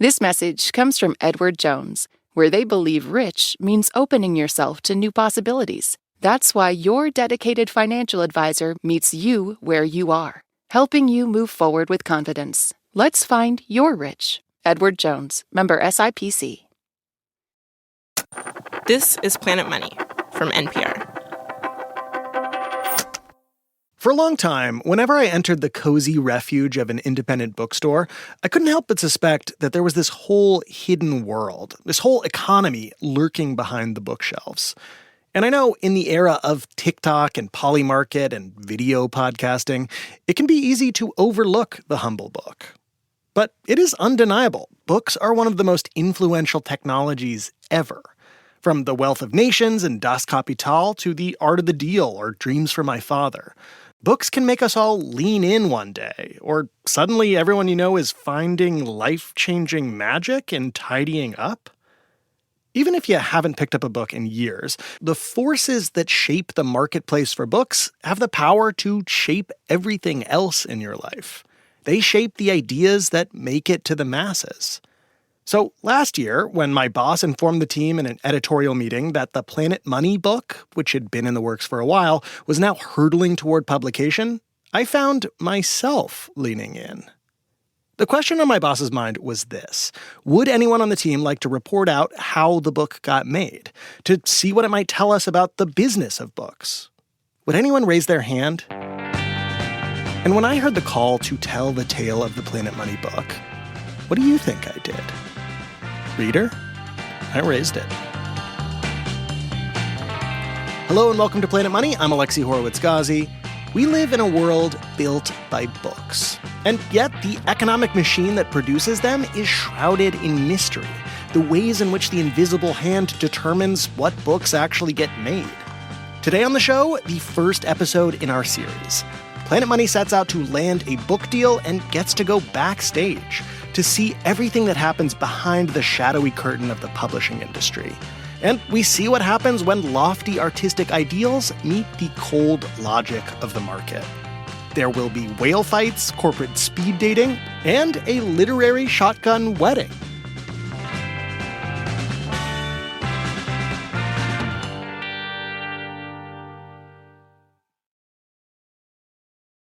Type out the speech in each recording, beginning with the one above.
This message comes from Edward Jones, where they believe rich means opening yourself to new possibilities. That's why your dedicated financial advisor meets you where you are, helping you move forward with confidence. Let's find your rich. Edward Jones, member SIPC. This is Planet Money from NPR. For a long time, whenever I entered the cozy refuge of an independent bookstore, I couldn't help but suspect that there was this whole hidden world, this whole economy lurking behind the bookshelves. And I know in the era of TikTok and Polymarket and video podcasting, it can be easy to overlook the humble book. But it is undeniable. Books are one of the most influential technologies ever. From The Wealth of Nations and Das Kapital to The Art of the Deal or Dreams for My Father. Books can make us all lean in one day, or suddenly everyone you know is finding life-changing magic in tidying up. Even if you haven't picked up a book in years, the forces that shape the marketplace for books have the power to shape everything else in your life. They shape the ideas that make it to the masses. So last year, when my boss informed the team in an editorial meeting that the Planet Money book, which had been in the works for a while, was now hurtling toward publication, I found myself leaning in. The question on my boss's mind was this: would anyone on the team like to report out how the book got made, to see what it might tell us about the business of books? Would anyone raise their hand? And when I heard the call to tell the tale of the Planet Money book, what do you think I did? Reader, I raised it. Hello and welcome to Planet Money. I'm Alexi Horowitz-Ghazi. We live in a world built by books. And yet the economic machine that produces them is shrouded in mystery. The ways in which the invisible hand determines what books actually get made. Today on the show, the first episode in our series. Planet Money sets out to land a book deal and gets to go backstage to see everything that happens behind the shadowy curtain of the publishing industry. And we see what happens when lofty artistic ideals meet the cold logic of the market. There will be whale fights, corporate speed dating, and a literary shotgun wedding.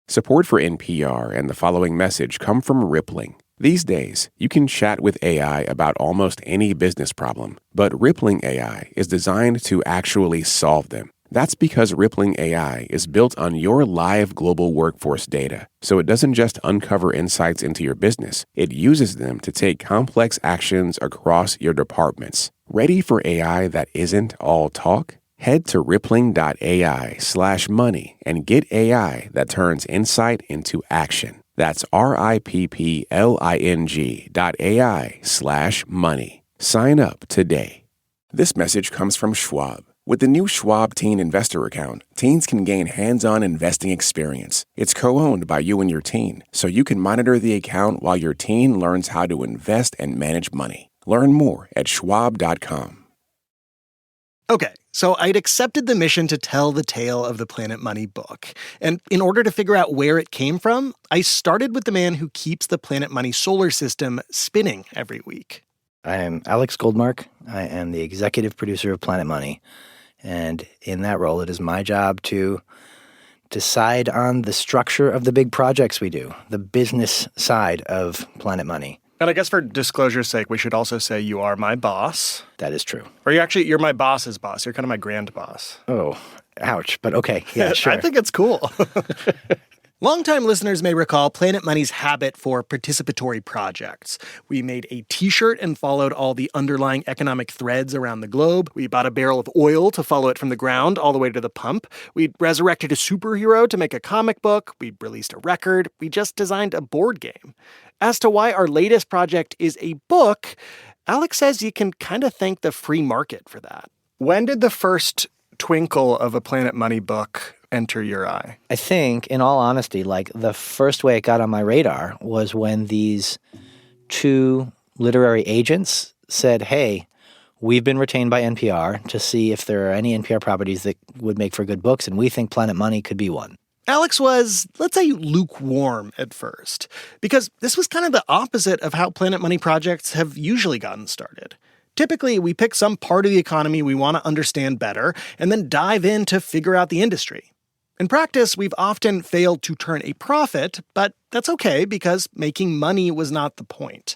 Support for NPR and the following message come from Rippling. These days, you can chat with AI about almost any business problem, but Rippling AI is designed to actually solve them. That's because Rippling AI is built on your live global workforce data, so it doesn't just uncover insights into your business, it uses them to take complex actions across your departments. Ready for AI that isn't all talk? Head to rippling.ai/money and get AI that turns insight into action. That's rippling.ai/money. Sign up today. This message comes from Schwab. With the new Schwab Teen Investor Account, teens can gain hands-on investing experience. It's co-owned by you and your teen, so you can monitor the account while your teen learns how to invest and manage money. Learn more at schwab.com. Okay, so I'd accepted the mission to tell the tale of the Planet Money book. And in order to figure out where it came from, I started with the man who keeps the Planet Money solar system spinning every week. I am Alex Goldmark. I am the executive producer of Planet Money. And in that role, it is my job to decide on the structure of the big projects we do, the business side of Planet Money. And I guess for disclosure's sake, we should also say you are my boss. That is true. Or you're my boss's boss. You're kind of my grand boss. Oh, ouch. But okay, yeah, sure. I think it's cool. Longtime listeners may recall Planet Money's habit for participatory projects. We made a t-shirt and followed all the underlying economic threads around the globe. We bought a barrel of oil to follow it from the ground all the way to the pump. We resurrected a superhero to make a comic book. We released a record. We just designed a board game. As to why our latest project is a book, Alex says you can kind of thank the free market for that. When did the first twinkle of a Planet Money book enter your eye? I think, in all honesty, like the first way it got on my radar was when these two literary agents said, hey, we've been retained by NPR to see if there are any NPR properties that would make for good books, and we think Planet Money could be one. Alex was, let's say, lukewarm at first, because this was kind of the opposite of how Planet Money projects have usually gotten started. Typically, we pick some part of the economy we want to understand better and then dive in to figure out the industry. In practice, we've often failed to turn a profit, but that's okay because making money was not the point.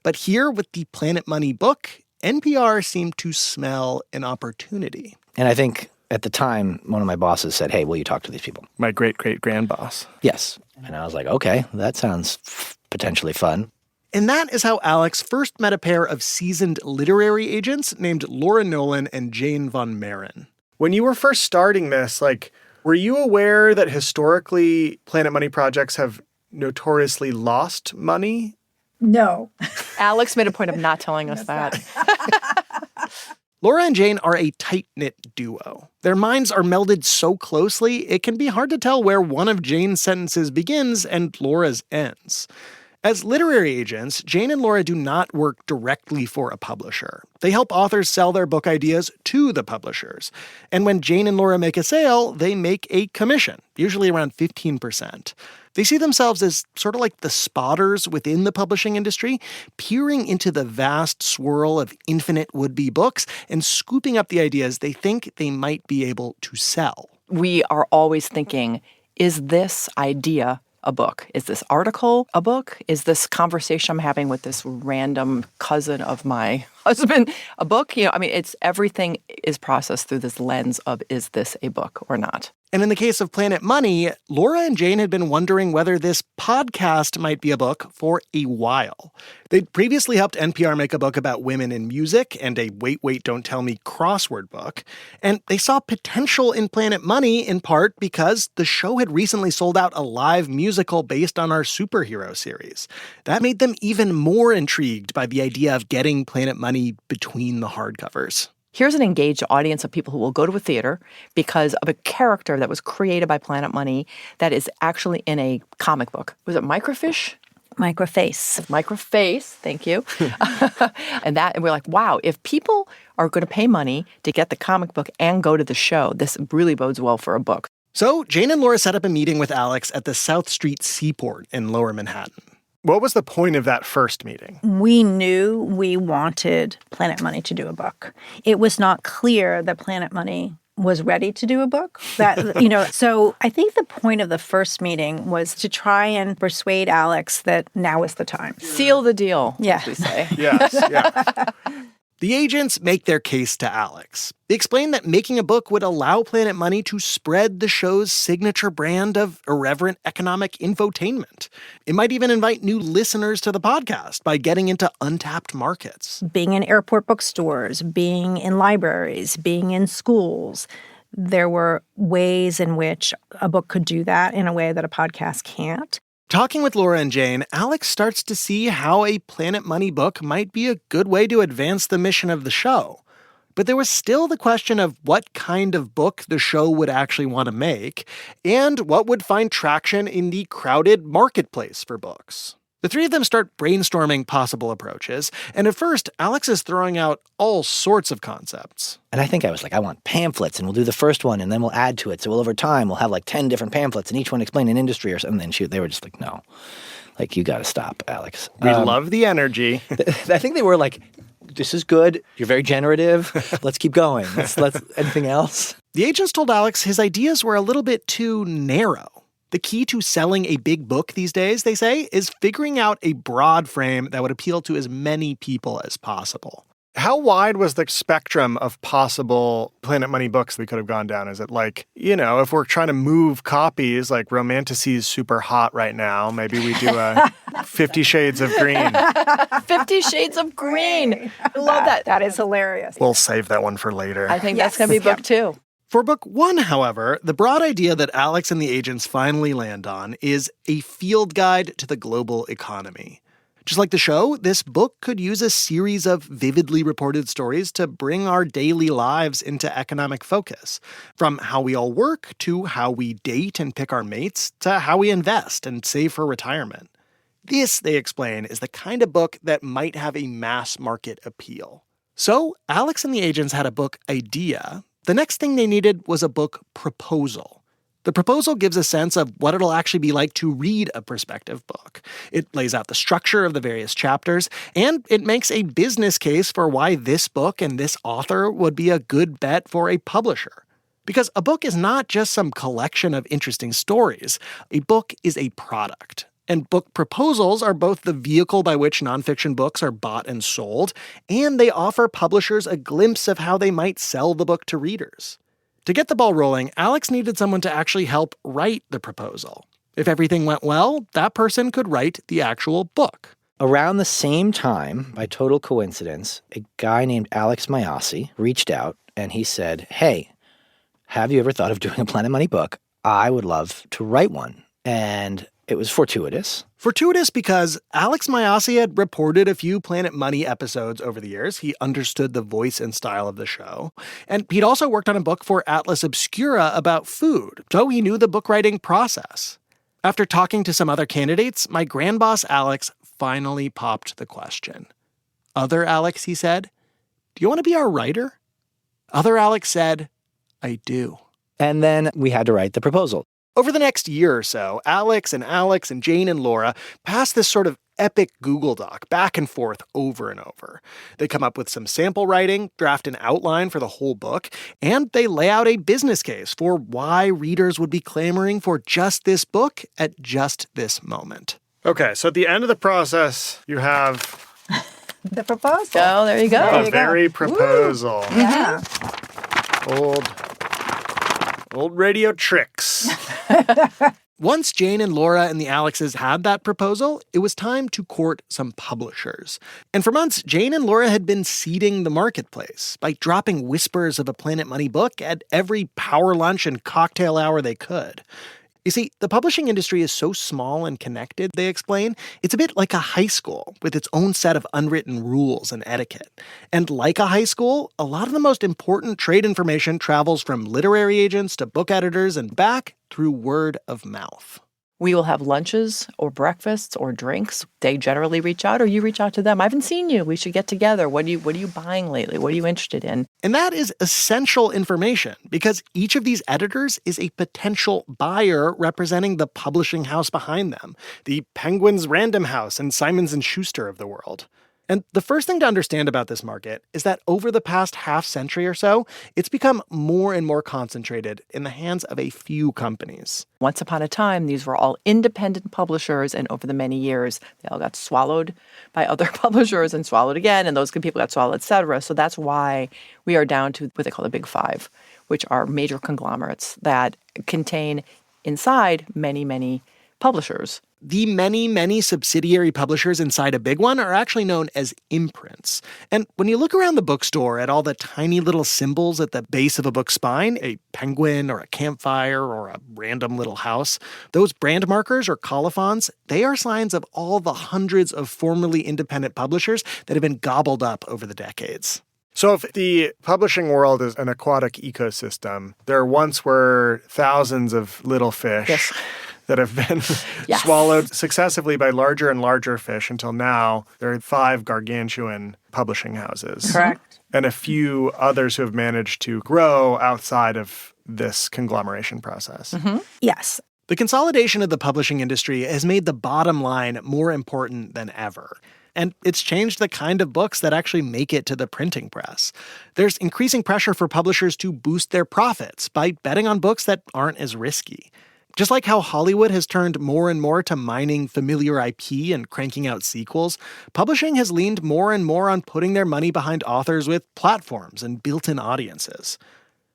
But here, with the Planet Money book, NPR seemed to smell an opportunity. And I think at the time, one of my bosses said, "Hey, will you talk to these people?" My great-great-grand boss. Yes. And I was like, okay, that sounds potentially fun. And that is how Alex first met a pair of seasoned literary agents named Laura Nolan and Jane Von Marin. When you were first starting this, were you aware that historically Planet Money projects have notoriously lost money? No. Alex made a point of not telling us that. Laura and Jane are a tight-knit duo. Their minds are melded so closely, it can be hard to tell where one of Jane's sentences begins and Laura's ends. As literary agents, Jane and Laura do not work directly for a publisher. They help authors sell their book ideas to the publishers. And when Jane and Laura make a sale, they make a commission, usually around 15%. They see themselves as sort of like the spotters within the publishing industry, peering into the vast swirl of infinite would-be books and scooping up the ideas they think they might be able to sell. We are always thinking, is this idea a book? Is this article a book? Is this conversation I'm having with this random cousin of my husband a book? It's everything is processed through this lens of, is this a book or not? And in the case of Planet Money, Laura and Jane had been wondering whether this podcast might be a book for a while. They'd previously helped NPR make a book about women in music and a Wait, Wait, Don't Tell Me crossword book. And they saw potential in Planet Money in part because the show had recently sold out a live musical based on our superhero series. That made them even more intrigued by the idea of getting Planet Money between the hardcovers. Here's an engaged audience of people who will go to a theater because of a character that was created by Planet Money that is actually in a comic book. Was it Microfiche? Microface, thank you. And we're like, wow, if people are going to pay money to get the comic book and go to the show, this really bodes well for a book. So Jane and Laura set up a meeting with Alex at the South Street Seaport in Lower Manhattan. What was the point of that first meeting? We knew we wanted Planet Money to do a book. It was not clear that Planet Money was ready to do a book. So I think the point of the first meeting was to try and persuade Alex that now is the time. Seal the deal, as we say. Yes, yeah. The agents make their case to Alex. They explain that making a book would allow Planet Money to spread the show's signature brand of irreverent economic infotainment. It might even invite new listeners to the podcast by getting into untapped markets. Being in airport bookstores, being in libraries, being in schools, there were ways in which a book could do that in a way that a podcast can't. Talking with Laura and Jane, Alex starts to see how a Planet Money book might be a good way to advance the mission of the show. But there was still the question of what kind of book the show would actually want to make, and what would find traction in the crowded marketplace for books. The three of them start brainstorming possible approaches, and at first, Alex is throwing out all sorts of concepts. And I think I was like, I want pamphlets, and we'll do the first one, and then we'll add to it. So over time, we'll have 10 different pamphlets, and each one explain an industry or something. And then they were just like, no. You got to stop, Alex. We love the energy. I think they were like, this is good. You're very generative. Let's keep going. Let's anything else? The agents told Alex his ideas were a little bit too narrow. The key to selling a big book these days, they say, is figuring out a broad frame that would appeal to as many people as possible. How wide was the spectrum of possible Planet Money books we could have gone down? Is it if we're trying to move copies, like Romanticy's super hot right now, maybe we do a 50 Shades of Green. 50 Shades of Green. I love that. That is hilarious. We'll save that one for later. I think that's going to be book 2. For book 1, however, the broad idea that Alex and the agents finally land on is a field guide to the global economy. Just like the show, this book could use a series of vividly reported stories to bring our daily lives into economic focus. From how we all work, to how we date and pick our mates, to how we invest and save for retirement. This, they explain, is the kind of book that might have a mass market appeal. So, Alex and the agents had a book idea. The next thing they needed was a book proposal. The proposal gives a sense of what it'll actually be like to read a prospective book. It lays out the structure of the various chapters, and it makes a business case for why this book and this author would be a good bet for a publisher. Because a book is not just some collection of interesting stories. A book is a product. And book proposals are both the vehicle by which nonfiction books are bought and sold, and they offer publishers a glimpse of how they might sell the book to readers. To get the ball rolling, Alex needed someone to actually help write the proposal. If everything went well, that person could write the actual book. Around the same time, by total coincidence, a guy named Alex Mayasi reached out and he said, "Hey, have you ever thought of doing a Planet Money book? I would love to write one." And it was fortuitous. Fortuitous because Alex Mayasi had reported a few Planet Money episodes over the years. He understood the voice and style of the show. And he'd also worked on a book for Atlas Obscura about food, so he knew the book writing process. After talking to some other candidates, my grandboss Alex finally popped the question. "Other Alex," he said, "do you want to be our writer?" Other Alex said, "I do." And then we had to write the proposal. Over the next year or so, Alex and Jane and Laura pass this sort of epic Google Doc back and forth over and over. They come up with some sample writing, draft an outline for the whole book, and they lay out a business case for why readers would be clamoring for just this book at just this moment. Okay, so at the end of the process, you have The proposal. Oh, there you go. the very proposal. Yeah. Old radio tricks. Once Jane and Laura and the Alexes had that proposal, it was time to court some publishers. And for months, Jane and Laura had been seeding the marketplace by dropping whispers of a Planet Money book at every power lunch and cocktail hour they could. You see, the publishing industry is so small and connected, they explain, it's a bit like a high school with its own set of unwritten rules and etiquette. And like a high school, a lot of the most important trade information travels from literary agents to book editors and back through word of mouth. We will have lunches or breakfasts or drinks. They generally reach out or you reach out to them. I haven't seen you. We should get together. What are you buying lately? What are you interested in? And that is essential information because each of these editors is a potential buyer representing the publishing house behind them, the Penguins Random House and Simons & Schuster of the world. And the first thing to understand about this market is that over the past half century or so, it's become more and more concentrated in the hands of a few companies. Once upon a time, these were all independent publishers, and over the many years, they all got swallowed by other publishers and swallowed again, and those people got swallowed, et cetera. So that's why we are down to what they call the Big Five, which are major conglomerates that contain inside many, many publishers. The many, many subsidiary publishers inside a big one are actually known as imprints. And when you look around the bookstore at all the tiny little symbols at the base of a book spine, a penguin or a campfire or a random little house, those brand markers or colophons, they are signs of all the hundreds of formerly independent publishers that have been gobbled up over the decades. So if the publishing world is an aquatic ecosystem, there once were thousands of little fish that have been swallowed successively by larger and larger fish until now there are 5 gargantuan publishing houses. Correct. And a few others who have managed to grow outside of this conglomeration process. Yes. The consolidation of the publishing industry has made the bottom line more important than ever. And it's changed the kind of books that actually make it to the printing press. There's increasing pressure for publishers to boost their profits by betting on books that aren't as risky. Just like how Hollywood has turned more and more to mining familiar IP and cranking out sequels, publishing has leaned more and more on putting their money behind authors with platforms and built-in audiences.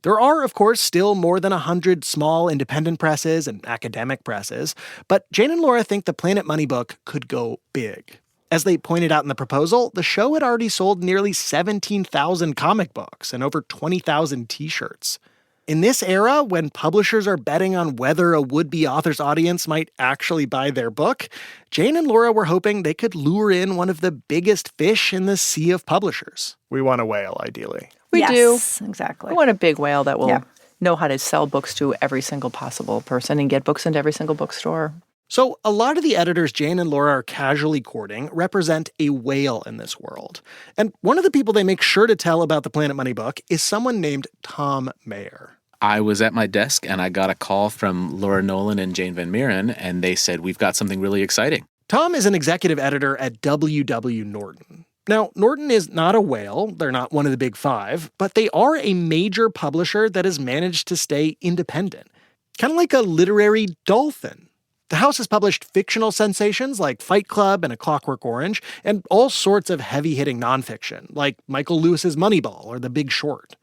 There are, of course, still more than 100 small independent presses and academic presses, but Jane and Laura think the Planet Money book could go big. As they pointed out in the proposal, the show had already sold nearly 17,000 comic books and over 20,000 t-shirts. In this era, when publishers are betting on whether a would-be author's audience might actually buy their book, Jane and Laura were hoping they could lure in one of the biggest fish in the sea of publishers. We want a whale, ideally. We do. Yes, exactly. We want a big whale that will know how to sell books to every single possible person and get books into every single bookstore. So a lot of the editors Jane and Laura are casually courting represent a whale in this world. And one of the people they make sure to tell about the Planet Money book is someone named Tom Mayer. I was at my desk and I got a call from Laura Nolan and Jane Van Meeren, and they said, we've got something really exciting. Tom is an executive editor at W.W. Norton. Now, Norton is not a whale, they're not one of the big five, but they are a major publisher that has managed to stay independent. Kind of like a literary dolphin. The house has published fictional sensations like Fight Club and A Clockwork Orange, and all sorts of heavy-hitting nonfiction, like Michael Lewis's Moneyball or The Big Short.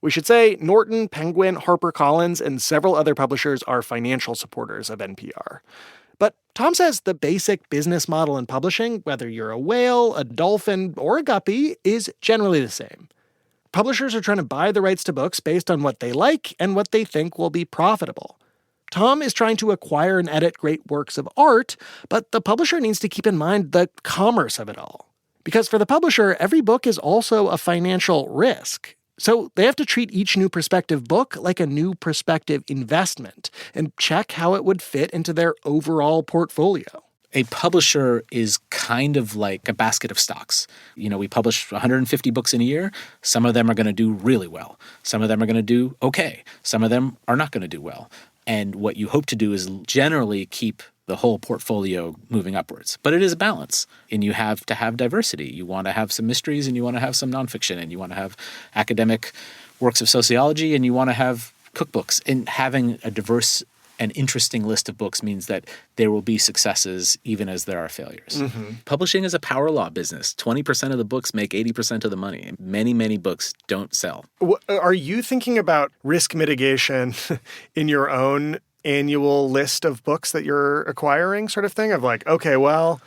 We should say Norton, Penguin, HarperCollins, and several other publishers are financial supporters of NPR. But Tom says the basic business model in publishing, whether you're a whale, a dolphin, or a guppy, is generally the same. Publishers are trying to buy the rights to books based on what they like and what they think will be profitable. Tom is trying to acquire and edit great works of art, but the publisher needs to keep in mind the commerce of it all. Because for the publisher, every book is also a financial risk. So they have to treat each new prospective book like a new prospective investment and check how it would fit into their overall portfolio. A publisher is kind of like a basket of stocks. We publish 150 books in a year. Some of them are going to do really well. Some of them are going to do okay. Some of them are not going to do well. And what you hope to do is generally keep the whole portfolio moving upwards. But it is a balance, and you have to have diversity. You want to have some mysteries, and you want to have some nonfiction, and you want to have academic works of sociology, and you want to have cookbooks. And having a diverse and interesting list of books means that there will be successes even as there are failures. Mm-hmm. Publishing is a power law business. 20% of the books make 80% of the money. Many, many books don't sell. Are you thinking about risk mitigation in your own annual list of books that you're acquiring sort of thing of like, okay, well,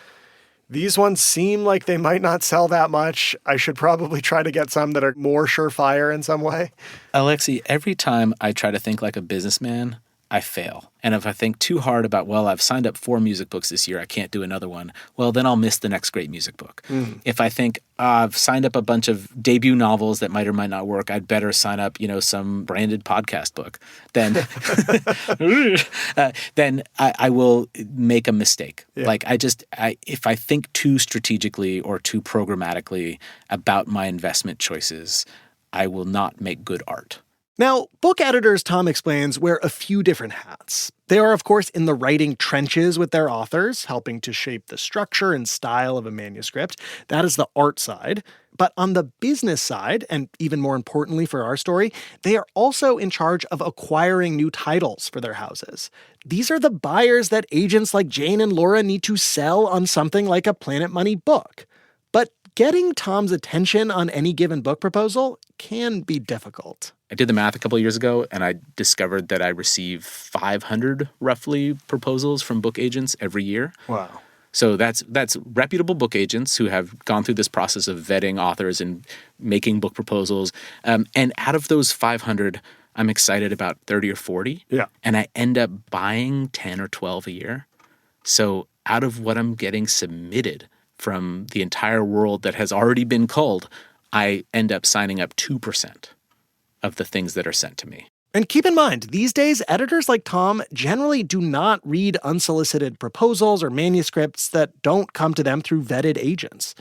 these ones seem like they might not sell that much. I should probably try to get some that are more surefire in some way? Alexi, every time I try to think like a businessman, I fail. And if I think too hard about, well, I've signed up 4 music books this year, I can't do another one, well, then I'll miss the next great music book. Mm. If I think I've signed up a bunch of debut novels that might or might not work, I'd better sign up, some branded podcast book. Then, then I will make a mistake. Yeah. Like if I think too strategically or too programmatically about my investment choices, I will not make good art. Now, book editors, Tom explains, wear a few different hats. They are, of course, in the writing trenches with their authors, helping to shape the structure and style of a manuscript. That is the art side. But on the business side, and even more importantly for our story, they are also in charge of acquiring new titles for their houses. These are the buyers that agents like Jane and Laura need to sell on something like a Planet Money book. But getting Tom's attention on any given book proposal can be difficult. I did the math a couple of years ago, and I discovered that I receive 500 roughly proposals from book agents every year. Wow. So that's reputable book agents who have gone through this process of vetting authors and making book proposals. And out of those 500, I'm excited about 30 or 40. Yeah. And I end up buying 10 or 12 a year. So out of what I'm getting submitted from the entire world that has already been culled, I end up signing up 2% of the things that are sent to me. And keep in mind, these days, editors like Tom generally do not read unsolicited proposals or manuscripts that don't come to them through vetted agents.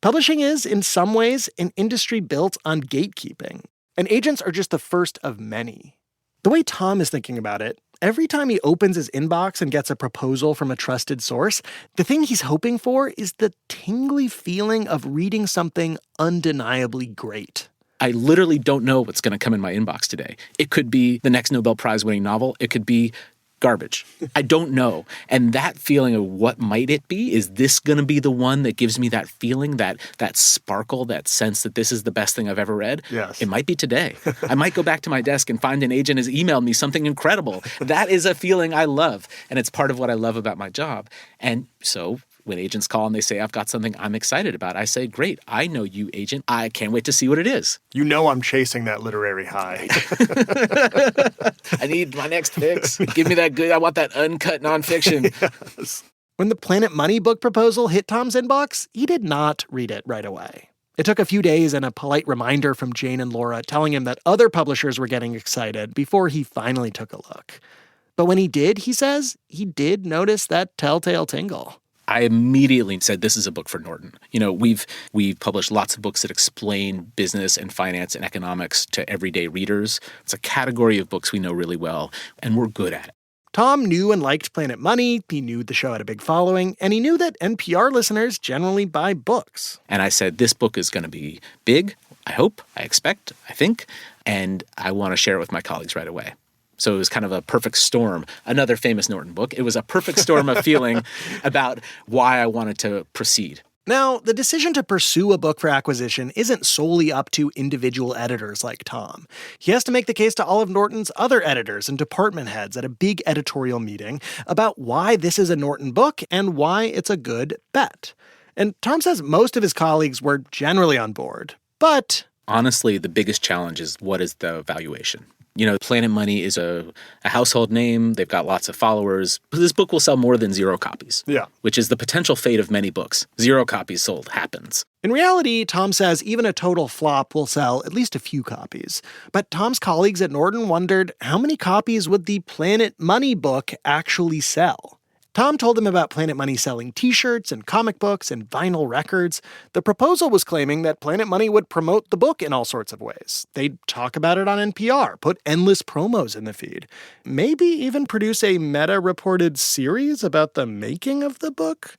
Publishing is, in some ways, an industry built on gatekeeping, and agents are just the first of many. The way Tom is thinking about it, every time he opens his inbox and gets a proposal from a trusted source, the thing he's hoping for is the tingly feeling of reading something undeniably great. I literally don't know what's going to come in my inbox today. It could be the next Nobel Prize winning novel. It could be garbage. I don't know. And that feeling of what might it be? Is this going to be the one that gives me that feeling, that sparkle, that sense that this is the best thing I've ever read? Yes. It might be today. I might go back to my desk and find an agent has emailed me something incredible. That is a feeling I love. And it's part of what I love about my job. And so when agents call and they say, I've got something I'm excited about, I say, great, I know you, agent. I can't wait to see what it is. You know I'm chasing that literary high. I need my next fix. Give me that good, I want that uncut nonfiction. Yes. When the Planet Money book proposal hit Tom's inbox, he did not read it right away. It took a few days and a polite reminder from Jane and Laura telling him that other publishers were getting excited before he finally took a look. But when he did, he says, he did notice that telltale tingle. I immediately said, this is a book for Norton. We've published lots of books that explain business and finance and economics to everyday readers. It's a category of books we know really well, and we're good at it. Tom knew and liked Planet Money, he knew the show had a big following, and he knew that NPR listeners generally buy books. And I said, this book is going to be big, I hope, I expect, I think, and I want to share it with my colleagues right away. So it was kind of a perfect storm, another famous Norton book. It was a perfect storm of feeling about why I wanted to proceed. Now, the decision to pursue a book for acquisition isn't solely up to individual editors like Tom. He has to make the case to all of Norton's other editors and department heads at a big editorial meeting about why this is a Norton book and why it's a good bet. And Tom says most of his colleagues were generally on board, but... Honestly, the biggest challenge is what is the valuation? Planet Money is a household name. They've got lots of followers. This book will sell more than 0 copies. Yeah. Which is the potential fate of many books. 0 copies sold happens. In reality, Tom says even a total flop will sell at least a few copies. But Tom's colleagues at Norton wondered how many copies would the Planet Money book actually sell? Tom told them about Planet Money selling t-shirts and comic books and vinyl records. The proposal was claiming that Planet Money would promote the book in all sorts of ways. They'd talk about it on NPR, put endless promos in the feed, maybe even produce a meta-reported series about the making of the book.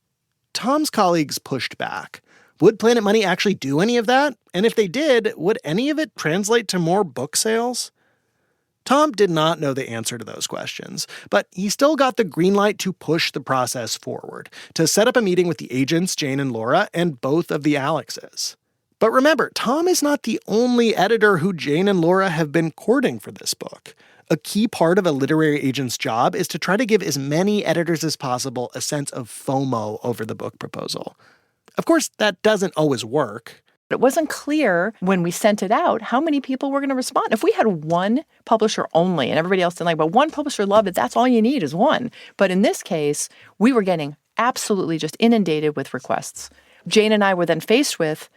Tom's colleagues pushed back. Would Planet Money actually do any of that? And if they did, would any of it translate to more book sales? Tom did not know the answer to those questions, but he still got the green light to push the process forward, to set up a meeting with the agents, Jane and Laura, and both of the Alexes. But remember, Tom is not the only editor who Jane and Laura have been courting for this book. A key part of a literary agent's job is to try to give as many editors as possible a sense of FOMO over the book proposal. Of course, that doesn't always work. It wasn't clear when we sent it out how many people were going to respond. If we had one publisher only and everybody else didn't like, but one publisher loved it, that's all you need is one. But in this case, we were getting absolutely just inundated with requests. Jane and I were then faced with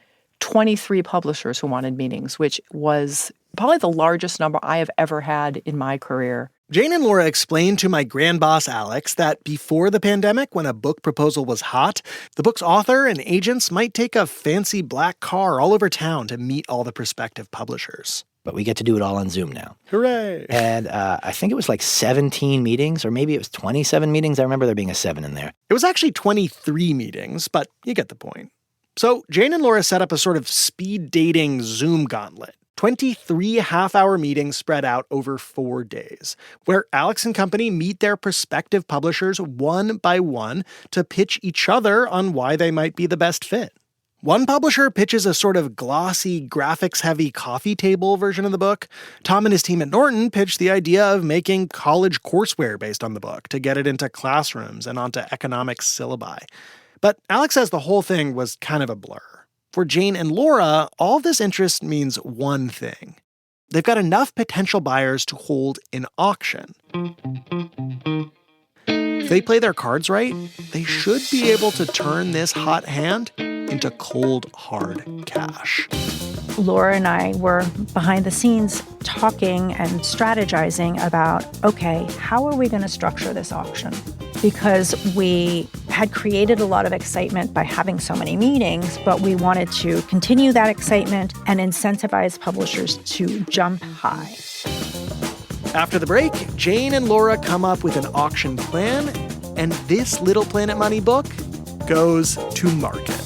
23 publishers who wanted meetings, which was probably the largest number I have ever had in my career. Jane and Laura explained to my grand boss, Alex, that before the pandemic, when a book proposal was hot, the book's author and agents might take a fancy black car all over town to meet all the prospective publishers. But we get to do it all on Zoom now. Hooray! And I think it was like 17 meetings, or maybe it was 27 meetings. I remember there being a 7 in there. It was actually 23 meetings, but you get the point. So Jane and Laura set up a sort of speed dating Zoom gauntlet. 23 half-hour meetings spread out over 4 days, where Alex and company meet their prospective publishers one by one to pitch each other on why they might be the best fit. One publisher pitches a sort of glossy, graphics-heavy coffee table version of the book. Tom and his team at Norton pitched the idea of making college courseware based on the book to get it into classrooms and onto economics syllabi. But Alex says the whole thing was kind of a blur. For Jane and Laura, all this interest means one thing. They've got enough potential buyers to hold an auction. If they play their cards right, they should be able to turn this hot hand into cold, hard cash. Laura and I were behind the scenes talking and strategizing about, okay, how are we going to structure this auction? Because we had created a lot of excitement by having so many meetings, but we wanted to continue that excitement and incentivize publishers to jump high. After the break, Jane and Laura come up with an auction plan, and this Little Planet Money book goes to market.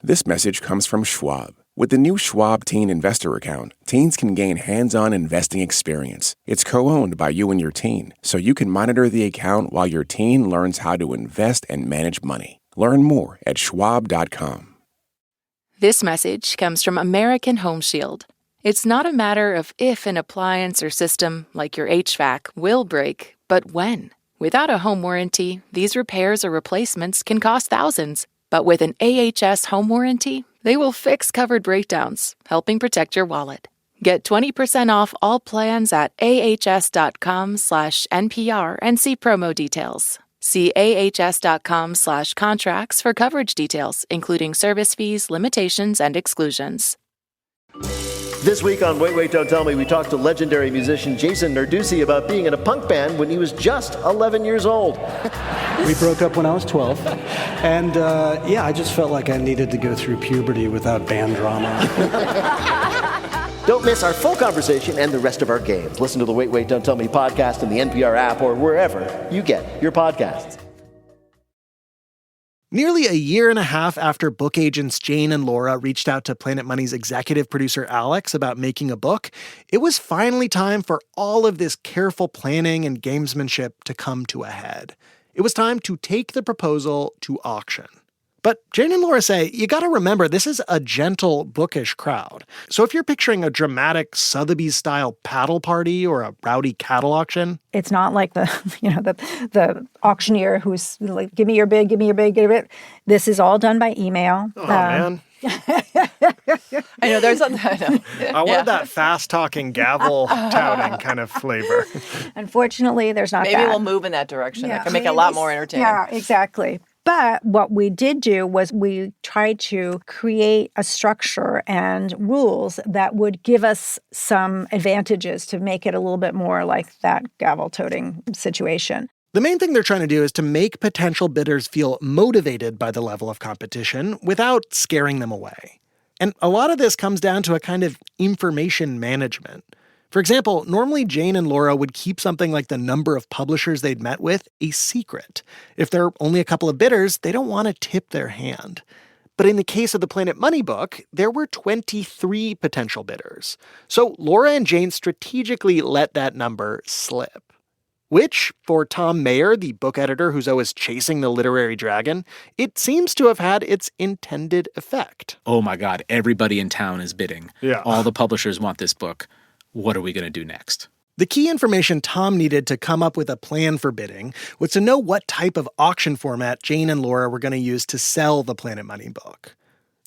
This message comes from Schwab. With the new Schwab Teen Investor Account, teens can gain hands-on investing experience. It's co-owned by you and your teen, so you can monitor the account while your teen learns how to invest and manage money. Learn more at schwab.com. This message comes from American Home Shield. It's not a matter of if an appliance or system, like your HVAC, will break, but when. Without a home warranty, these repairs or replacements can cost thousands. But with an AHS home warranty, they will fix covered breakdowns, helping protect your wallet. Get 20% off all plans at ahs.com/NPR and see promo details. See ahs.com/contracts for coverage details, including service fees, limitations, and exclusions. This week on Wait, Wait, Don't Tell Me, we talked to legendary musician Jason Narducy about being in a punk band when he was just 11 years old. We broke up when I was 12. And I just felt like I needed to go through puberty without band drama. Don't miss our full conversation and the rest of our games. Listen to the Wait, Wait, Don't Tell Me podcast in the NPR app or wherever you get your podcasts. Nearly a year and a half after book agents Jane and Laura reached out to Planet Money's executive producer Alex about making a book, it was finally time for all of this careful planning and gamesmanship to come to a head. It was time to take the proposal to auction. But Jane and Laura say, you gotta remember, this is a gentle, bookish crowd. So if you're picturing a dramatic Sotheby's-style paddle party or a rowdy cattle auction... It's not like the auctioneer who's like, give me your bid, give me your bid, give it. This is all done by email. Oh, man. I know, there's something. I want that fast-talking, gavel-touting kind of flavor. Unfortunately, there's not Maybe that. we'll move in that direction. Yeah. That can make it a lot more entertaining. Yeah, exactly. But what we did do was we tried to create a structure and rules that would give us some advantages to make it a little bit more like that gavel-toting situation. The main thing they're trying to do is to make potential bidders feel motivated by the level of competition without scaring them away. And a lot of this comes down to a kind of information management. For example, normally Jane and Laura would keep something like the number of publishers they'd met with a secret. If there are only a couple of bidders, they don't want to tip their hand. But in the case of the Planet Money book, there were 23 potential bidders. So Laura and Jane strategically let that number slip. Which, for Tom Mayer, the book editor who's always chasing the literary dragon, it seems to have had its intended effect. Oh my God, everybody in town is bidding. Yeah. All the publishers want this book. What are we going to do next? The key information Tom needed to come up with a plan for bidding was to know what type of auction format Jane and Laura were going to use to sell the Planet Money book.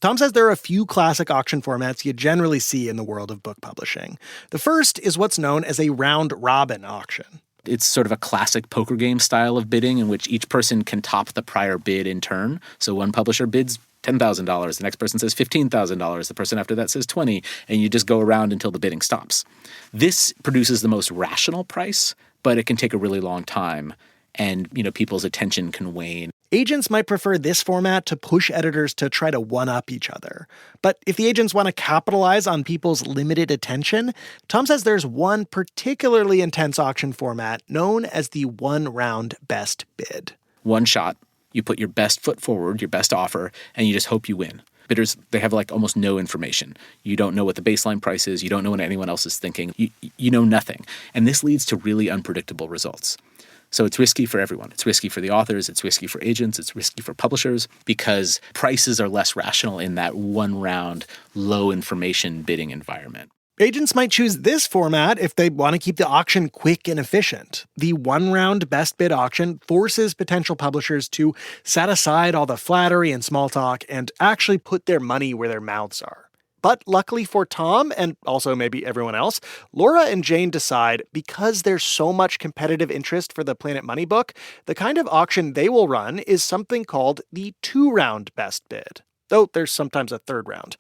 Tom says there are a few classic auction formats you generally see in the world of book publishing. The first is what's known as a round-robin auction. It's sort of a classic poker game style of bidding in which each person can top the prior bid in turn. So one publisher bids $10,000. The next person says $15,000. The person after that says $20,000, and you just go around until the bidding stops. This produces the most rational price, but it can take a really long time, and people's attention can wane. Agents might prefer this format to push editors to try to one-up each other. But if the agents want to capitalize on people's limited attention, Tom says there's one particularly intense auction format known as the one-round best bid. One shot. You put your best foot forward, your best offer, and you just hope you win. Bidders, they have almost no information. You don't know what the baseline price is. You don't know what anyone else is thinking. You know nothing. And this leads to really unpredictable results. So it's risky for everyone. It's risky for the authors. It's risky for agents. It's risky for publishers because prices are less rational in that one-round, low-information bidding environment. Agents might choose this format if they want to keep the auction quick and efficient. The one-round best bid auction forces potential publishers to set aside all the flattery and small talk and actually put their money where their mouths are. But luckily for Tom, and also maybe everyone else, Laura and Jane decide because there's so much competitive interest for the Planet Money book, the kind of auction they will run is something called the two-round best bid, though there's sometimes a third round.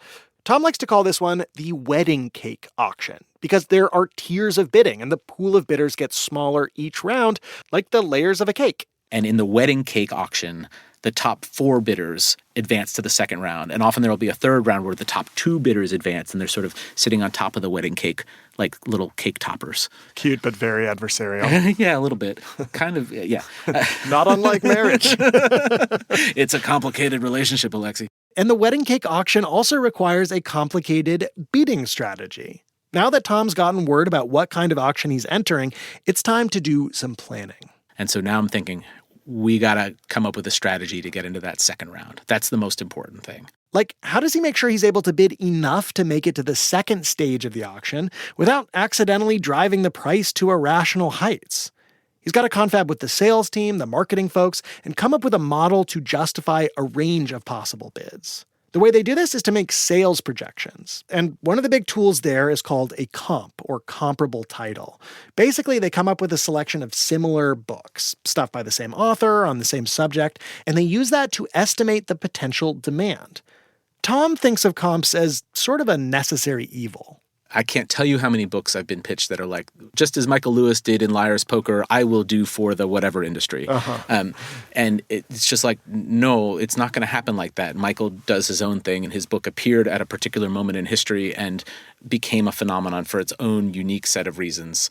Tom likes to call this one the wedding cake auction because there are tiers of bidding and the pool of bidders gets smaller each round, like the layers of a cake. And in the wedding cake auction, the top 4 bidders advance to the second round. And often there will be a third round where the top 2 bidders advance and they're sort of sitting on top of the wedding cake like little cake toppers. Cute, but very adversarial. Yeah, a little bit. Kind of, yeah. Not unlike marriage. It's a complicated relationship, Alexi. And the wedding cake auction also requires a complicated bidding strategy. Now that Tom's gotten word about what kind of auction he's entering, it's time to do some planning. And so now I'm thinking, we got to come up with a strategy to get into that second round. That's the most important thing. Like, how does he make sure he's able to bid enough to make it to the second stage of the auction without accidentally driving the price to irrational heights? He's got to confab with the sales team, the marketing folks, and come up with a model to justify a range of possible bids. The way they do this is to make sales projections. And one of the big tools there is called a comp, or comparable title. Basically, they come up with a selection of similar books, stuff by the same author, on the same subject, and they use that to estimate the potential demand. Tom thinks of comps as sort of a necessary evil. I can't tell you how many books I've been pitched that are like, just as Michael Lewis did in Liar's Poker, I will do for the whatever industry. And it's just like, no, it's not going to happen like that. Michael does his own thing, and his book appeared at a particular moment in history and became a phenomenon for its own unique set of reasons.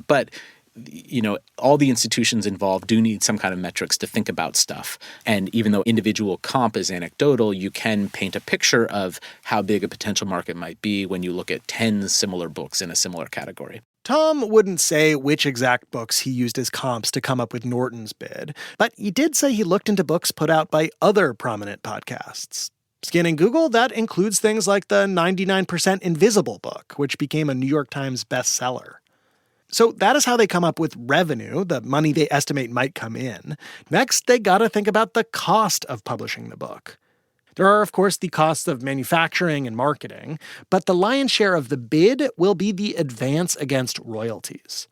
But all the institutions involved do need some kind of metrics to think about stuff. And even though individual comp is anecdotal, you can paint a picture of how big a potential market might be when you look at 10 similar books in a similar category. Tom wouldn't say which exact books he used as comps to come up with Norton's bid, but he did say he looked into books put out by other prominent podcasts. Scanning Google, that includes things like the 99% Invisible book, which became a New York Times bestseller. So that is how they come up with revenue, the money they estimate might come in. Next, they gotta think about the cost of publishing the book. There are, of course, the costs of manufacturing and marketing, but the lion's share of the bid will be the advance against royalties.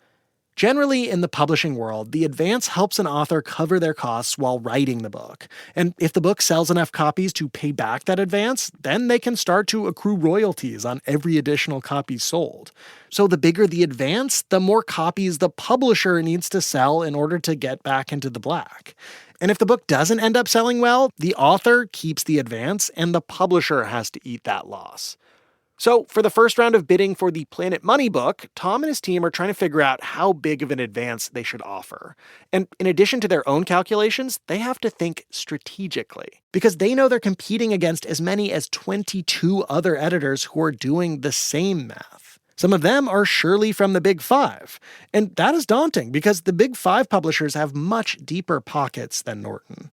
Generally, in the publishing world, the advance helps an author cover their costs while writing the book. And if the book sells enough copies to pay back that advance, then they can start to accrue royalties on every additional copy sold. So the bigger the advance, the more copies the publisher needs to sell in order to get back into the black. And if the book doesn't end up selling well, the author keeps the advance and the publisher has to eat that loss. So for the first round of bidding for the Planet Money book, Tom and his team are trying to figure out how big of an advance they should offer. And in addition to their own calculations, they have to think strategically, because they know they're competing against as many as 22 other editors who are doing the same math. Some of them are surely from the Big Five. And that is daunting because the Big Five publishers have much deeper pockets than Norton.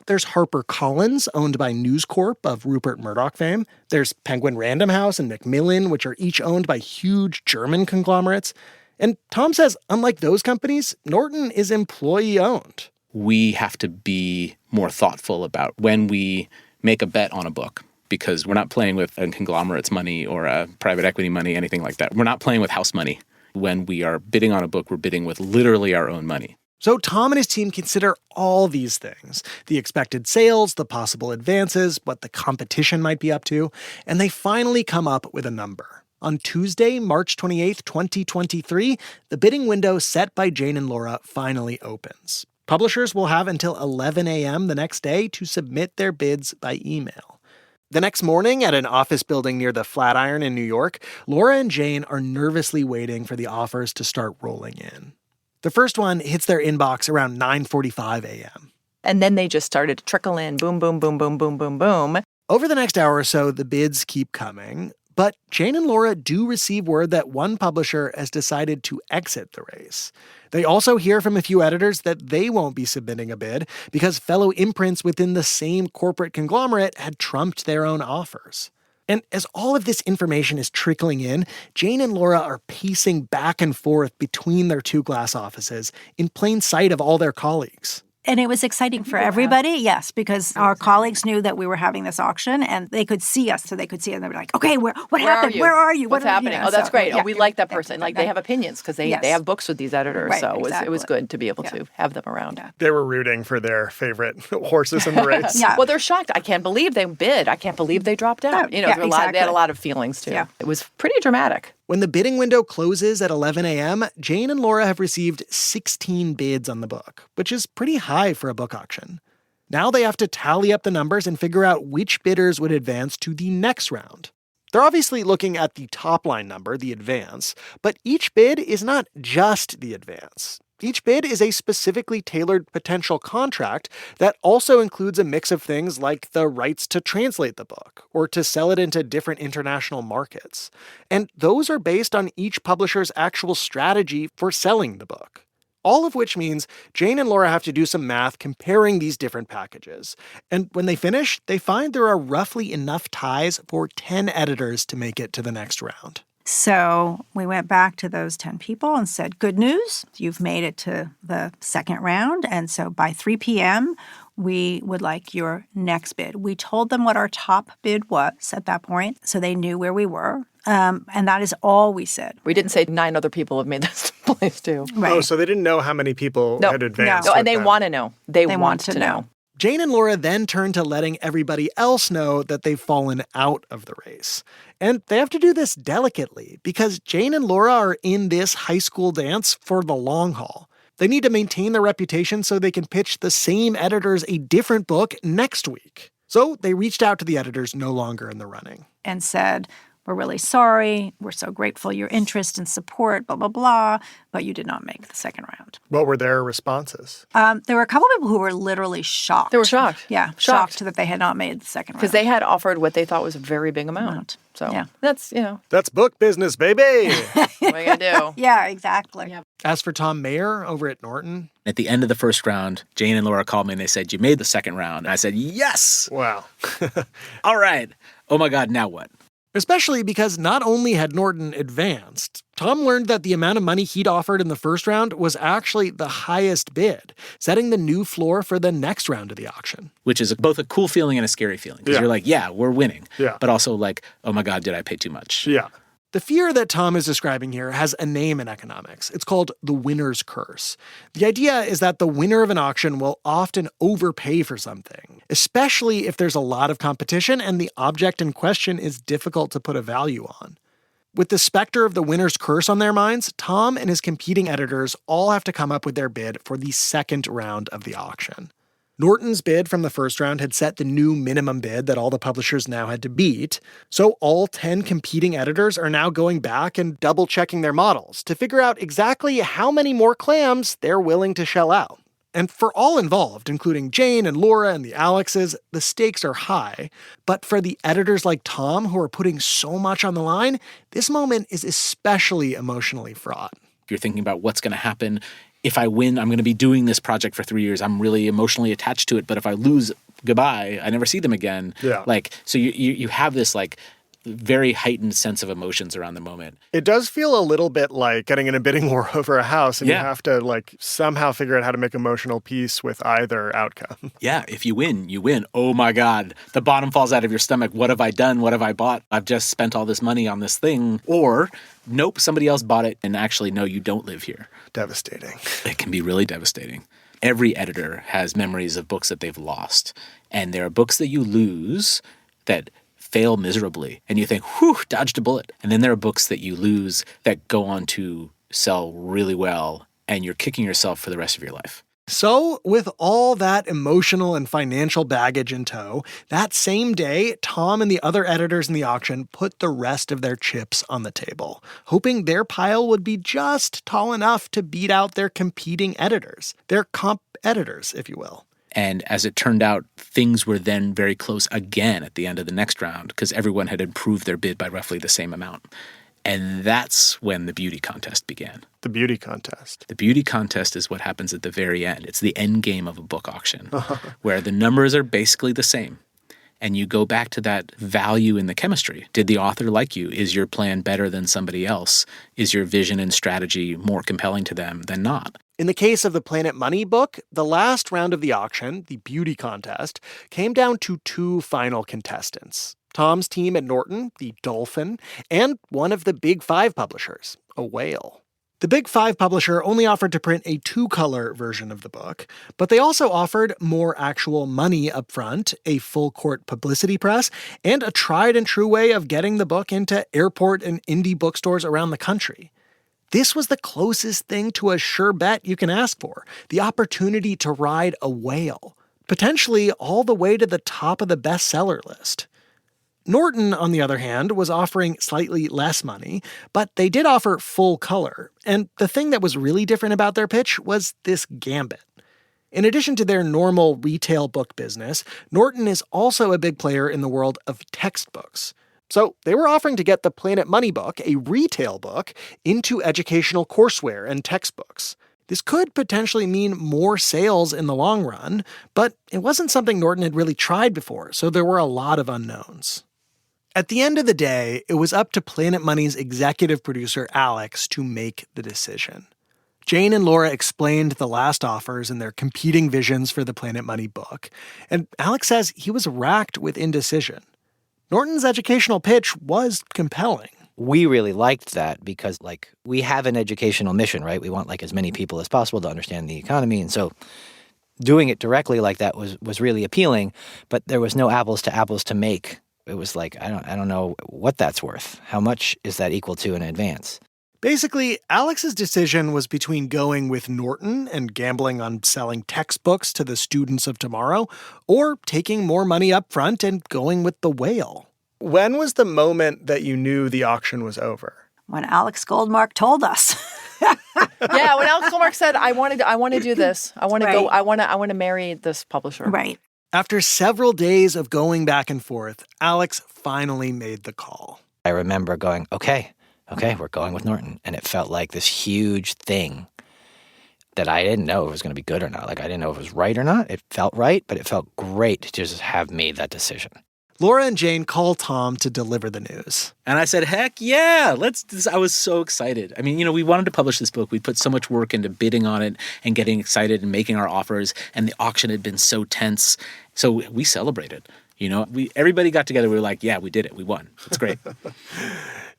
There's HarperCollins, owned by News Corp of Rupert Murdoch fame. There's Penguin Random House and Macmillan, which are each owned by huge German conglomerates. And Tom says, unlike those companies, Norton is employee-owned. We have to be more thoughtful about when we make a bet on a book, because we're not playing with a conglomerate's money or a private equity money, anything like that. We're not playing with house money. When we are bidding on a book, we're bidding with literally our own money. So Tom and his team consider all these things, the expected sales, the possible advances, what the competition might be up to, and they finally come up with a number. On Tuesday, March 28th, 2023, the bidding window set by Jane and Laura finally opens. Publishers will have until 11 a.m. the next day to submit their bids by email. The next morning, at an office building near the Flatiron in New York, Laura and Jane are nervously waiting for the offers to start rolling in. The first one hits their inbox around 9:45 a.m. And then they just started to trickle in. Boom, boom, boom, boom, boom, boom, boom. Over the next hour or so, the bids keep coming. But Jane and Laura do receive word that one publisher has decided to exit the race. They also hear from a few editors that they won't be submitting a bid because fellow imprints within the same corporate conglomerate had trumped their own offers. And as all of this information is trickling in, Jane and Laura are pacing back and forth between their two glass offices in plain sight of all their colleagues. And it was exciting for everybody, yes, because our colleagues knew that we were having this auction and they could see us, so they could see it and they were like, okay, what happened? Where are you? What's happening? Oh, that's great. We like that person. Like they have opinions because they have books with these editors. Right, so exactly. it was good to be able to have them around. Yeah. They were rooting for their favorite horses in the race. Well, they're shocked. I can't believe they bid. I can't believe they dropped out. They had a lot of feelings too. Yeah. It was pretty dramatic. When the bidding window closes at 11 a.m., Jane and Laura have received 16 bids on the book, which is pretty high for a book auction. Now they have to tally up the numbers and figure out which bidders would advance to the next round. They're obviously looking at the top line number, the advance, but each bid is not just the advance. Each bid is a specifically tailored potential contract that also includes a mix of things like the rights to translate the book or to sell it into different international markets. And those are based on each publisher's actual strategy for selling the book. All of which means Jane and Laura have to do some math comparing these different packages. And when they finish, they find there are roughly enough ties for 10 editors to make it to the next round. So we went back to those 10 people and said, good news, you've made it to the second round. And so by 3 p.m., we would like your next bid. We told them what our top bid was at that point, so they knew where we were. And that is all we said. We didn't say 9 other people have made this place too. Right. Oh, so they didn't know how many people had advanced. No, and they want to know. They want to know. Jane and Laura then turn to letting everybody else know that they've fallen out of the race. And they have to do this delicately because Jane and Laura are in this high school dance for the long haul. They need to maintain their reputation so they can pitch the same editors a different book next week. So they reached out to the editors no longer in the running. And said, we're really sorry. We're so grateful for your interest and support, blah, blah, blah. But you did not make the second round. What were their responses? There were a couple of people who were literally shocked. They were shocked. Yeah, shocked that they had not made the second round. Because they had offered what they thought was a very big amount. So yeah. That's, That's book business, baby. what you gotta do. Yeah, exactly. Yeah. As for Tom Mayer over at Norton, At the end of the first round, Jane and Laura called me and they said, you made the second round. And I said, yes. Wow. All right. Oh my God, now what? especially because not only had Norton advanced, Tom learned that the amount of money he'd offered in the first round was actually the highest bid, setting the new floor for the next round of the auction. Which is both a cool feeling and a scary feeling. Because you're like, yeah, we're winning. Yeah. But also like, oh my God, did I pay too much? Yeah. The fear that Tom is describing here has a name in economics. It's called the winner's curse. The idea is that the winner of an auction will often overpay for something, especially if there's a lot of competition and the object in question is difficult to put a value on. With the specter of the winner's curse on their minds, Tom and his competing editors all have to come up with their bid for the second round of the auction. Norton's bid from the first round had set the new minimum bid that all the publishers now had to beat, so all 10 competing editors are now going back and double-checking their models to figure out exactly how many more clams they're willing to shell out. And for all involved, including Jane and Laura and the Alexes, the stakes are high. But for the editors like Tom, who are putting so much on the line, this moment is especially emotionally fraught. If you're thinking about what's going to happen, if I win, I'm going to be doing this project for 3 years. I'm really emotionally attached to it. But if I lose, goodbye, I never see them again. Yeah. So you have this very heightened sense of emotions around the moment. It does feel a little bit like getting in a bidding war over a house, and you have to somehow figure out how to make emotional peace with either outcome. Yeah, if you win, you win. Oh my God, the bottom falls out of your stomach. What have I done? What have I bought? I've just spent all this money on this thing. Or, nope, somebody else bought it, and actually, no, you don't live here. Devastating. It can be really devastating. Every editor has memories of books that they've lost. And there are books that you lose that fail miserably, and you think, whew, dodged a bullet. And then there are books that you lose that go on to sell really well, and you're kicking yourself for the rest of your life. So, with all that emotional and financial baggage in tow, that same day, Tom and the other editors in the auction put the rest of their chips on the table, hoping their pile would be just tall enough to beat out their competing editors, their comp editors, if you will. And as it turned out, things were then very close again at the end of the next round because everyone had improved their bid by roughly the same amount. And that's when the beauty contest began. The beauty contest. The beauty contest is what happens at the very end. It's the end game of a book auction where the numbers are basically the same. And you go back to that value in the chemistry. Did the author like you? Is your plan better than somebody else? Is your vision and strategy more compelling to them than not? In the case of the Planet Money book, the last round of the auction, the beauty contest, came down to two final contestants. Tom's team at Norton, the Dolphin, and one of the Big Five publishers, a whale. The Big Five publisher only offered to print a 2-color version of the book, but they also offered more actual money up front, a full-court publicity press, and a tried-and-true way of getting the book into airport and indie bookstores around the country. This was the closest thing to a sure bet you can ask for, the opportunity to ride a whale, potentially all the way to the top of the bestseller list. Norton, on the other hand, was offering slightly less money, but they did offer full color, and the thing that was really different about their pitch was this gambit. In addition to their normal retail book business, Norton is also a big player in the world of textbooks. So they were offering to get the Planet Money book, a retail book, into educational courseware and textbooks. This could potentially mean more sales in the long run, but it wasn't something Norton had really tried before, so there were a lot of unknowns. At the end of the day, it was up to Planet Money's executive producer, Alex, to make the decision. Jane and Laura explained the last offers and their competing visions for the Planet Money book, and Alex says he was racked with indecision. Norton's educational pitch was compelling. We really liked that because, we have an educational mission, right? We want, as many people as possible to understand the economy. And so doing it directly like that was really appealing, but there was no apples to apples to make. It was like, I don't know what that's worth. How much is that equal to in advance? Basically, Alex's decision was between going with Norton and gambling on selling textbooks to the students of tomorrow, or taking more money up front and going with the whale. When was the moment that you knew the auction was over? When Alex Goldmark told us. Yeah, when Alex Goldmark said, I want to do this. I want to Right. go. I want to marry this publisher. Right. After several days of going back and forth, Alex finally made the call. I remember going, okay, we're going with Norton. And it felt like this huge thing that I didn't know if it was going to be good or not. Like, I didn't know if it was right or not. It felt right, but it felt great to just have made that decision. Laura and Jane called Tom to deliver the news. And I said, heck yeah, I was so excited. I mean, we wanted to publish this book. We put so much work into bidding on it and getting excited and making our offers. And the auction had been so tense. So we celebrated. Everybody got together. We were like, yeah, we did it. We won. It's great.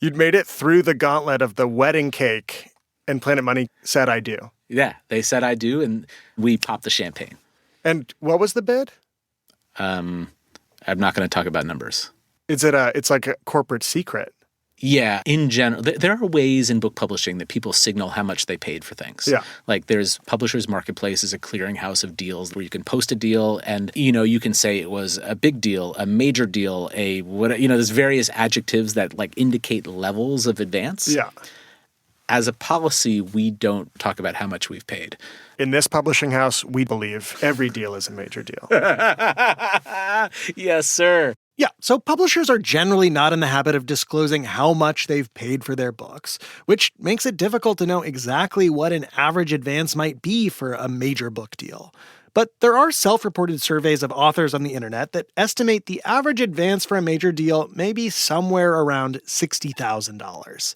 You'd made it through the gauntlet of the wedding cake, and Planet Money said, I do. Yeah, they said I do, and we popped the champagne. And what was the bid? I'm not going to talk about numbers. It's like a corporate secret. Yeah, in general, there are ways in book publishing that people signal how much they paid for things. Yeah. Like there's Publishers Marketplace is a clearinghouse of deals where you can post a deal and, you can say it was a big deal, a major deal, there's various adjectives that like indicate levels of advance. Yeah. As a policy, we don't talk about how much we've paid. In this publishing house, we believe every deal is a major deal. Yes, sir. Yeah, so publishers are generally not in the habit of disclosing how much they've paid for their books, which makes it difficult to know exactly what an average advance might be for a major book deal. But there are self-reported surveys of authors on the internet that estimate the average advance for a major deal may be somewhere around $60,000.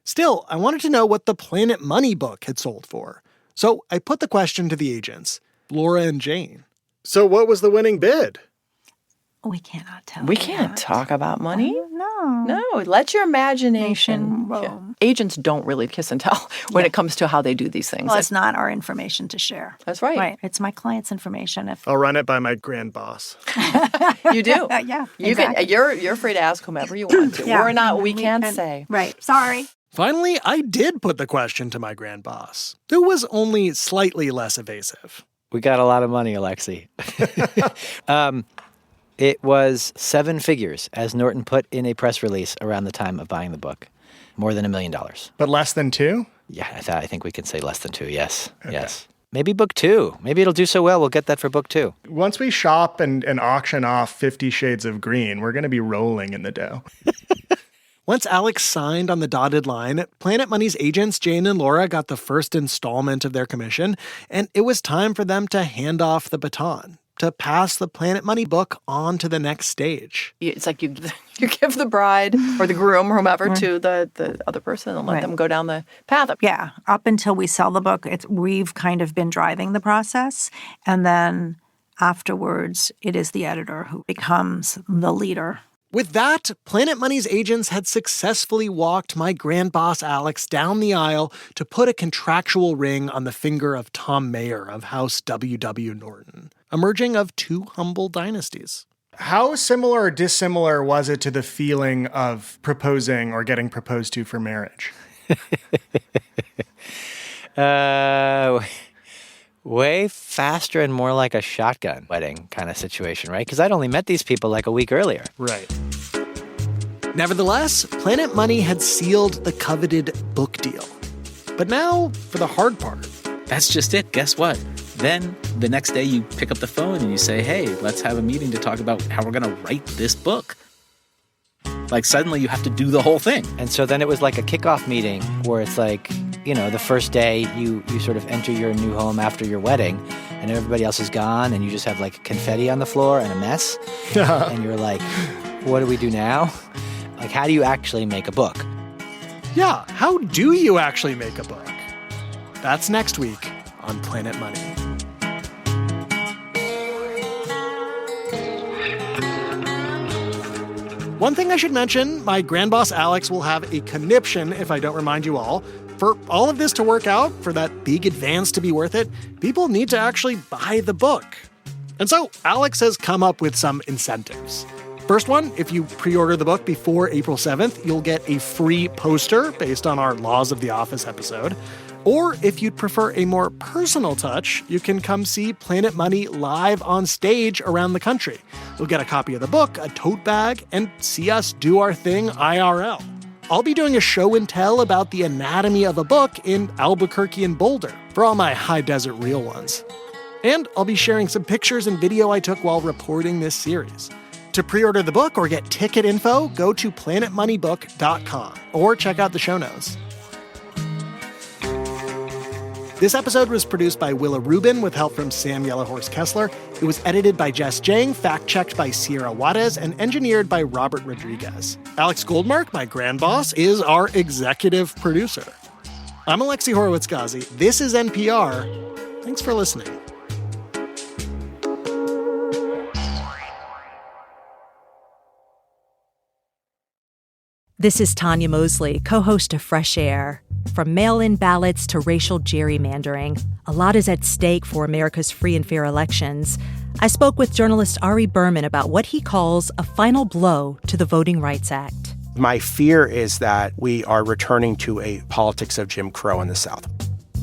Still, I wanted to know what the Planet Money book had sold for. So I put the question to the agents, Laura and Jane. So what was the winning bid? We cannot tell. We can't talk about money. No. No, let your imagination roam. Yeah. Agents don't really kiss and tell when it comes to how they do these things. Well, it's not our information to share. That's right. Right. It's my client's information. I'll run it by my grand boss. You do. Yeah. You exactly. can. You're free to ask whomever you want to. Yeah. We're not. We can't say. Right. Sorry. Finally, I did put the question to my grand boss, who was only slightly less evasive. We got a lot of money, Alexi. It was 7 figures, as Norton put in a press release around the time of buying the book. More than $1 million. But less than 2? Yeah, I think we can say less than 2, yes. Okay. Yes. Maybe book 2. Maybe it'll do so well, we'll get that for book 2. Once we shop and auction off 50 Shades of Green, we're going to be rolling in the dough. Once Alex signed on the dotted line, Planet Money's agents, Jane and Laura, got the first installment of their commission, and it was time for them to hand off the baton, to pass the Planet Money book on to the next stage. It's like you give the bride or the groom or whomever to the other person and let them go down the path. Yeah. Up until we sell the book, we've kind of been driving the process. And then afterwards, it is the editor who becomes the leader. With that, Planet Money's agents had successfully walked my grand boss Alex down the aisle to put a contractual ring on the finger of Tom Mayer of House W.W. Norton, emerging of 2 humble dynasties. How similar or dissimilar was it to the feeling of proposing or getting proposed to for marriage? Way faster and more like a shotgun wedding kind of situation, right? Because I'd only met these people like a week earlier. Right. Nevertheless, Planet Money had sealed the coveted book deal. But now for the hard part. That's just it. Guess what? Then the next day you pick up the phone and you say, hey, let's have a meeting to talk about how we're going to write this book. Like suddenly you have to do the whole thing. And so then it was like a kickoff meeting where it's like, the first day you sort of enter your new home after your wedding and everybody else is gone and you just have like confetti on the floor and a mess. And you're like, what do we do now? Like, how do you actually make a book? Yeah, how do you actually make a book? That's next week on Planet Money. One thing I should mention, my grand boss Alex will have a conniption if I don't remind you all. for all of this to work out, for that big advance to be worth it, people need to actually buy the book. And so Alex has come up with some incentives. First one, if you pre-order the book before April 7th, you'll get a free poster based on our Laws of the Office episode. Or if you'd prefer a more personal touch, you can come see Planet Money live on stage around the country. You'll get a copy of the book, a tote bag, and see us do our thing IRL. I'll be doing a show and tell about the anatomy of a book in Albuquerque and Boulder for all my high desert real ones. And I'll be sharing some pictures and video I took while reporting this series. To pre-order the book or get ticket info, go to planetmoneybook.com or check out the show notes. This episode was produced by Willa Rubin with help from Sam Yellowhorse Kesler. It was edited by Jess Jiang, fact-checked by Sierra Juarez, and engineered by Robert Rodriguez. Alex Goldmark, my grand boss, is our executive producer. I'm Alexi Horowitz-Ghazi. This is NPR. Thanks for listening. This is Tanya Mosley, co-host of Fresh Air. From mail-in ballots to racial gerrymandering, a lot is at stake for America's free and fair elections. I spoke with journalist Ari Berman about what he calls a final blow to the Voting Rights Act. My fear is that we are returning to a politics of Jim Crow in the South.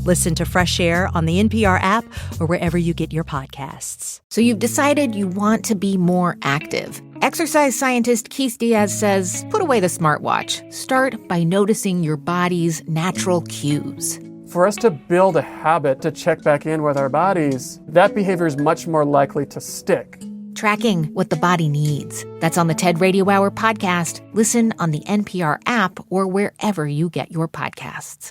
Listen to Fresh Air on the NPR app or wherever you get your podcasts. So you've decided you want to be more active. Exercise scientist Keith Diaz says, put away the smartwatch. Start by noticing your body's natural cues. For us to build a habit to check back in with our bodies, that behavior is much more likely to stick. Tracking what the body needs. That's on the TED Radio Hour podcast. Listen on the NPR app or wherever you get your podcasts.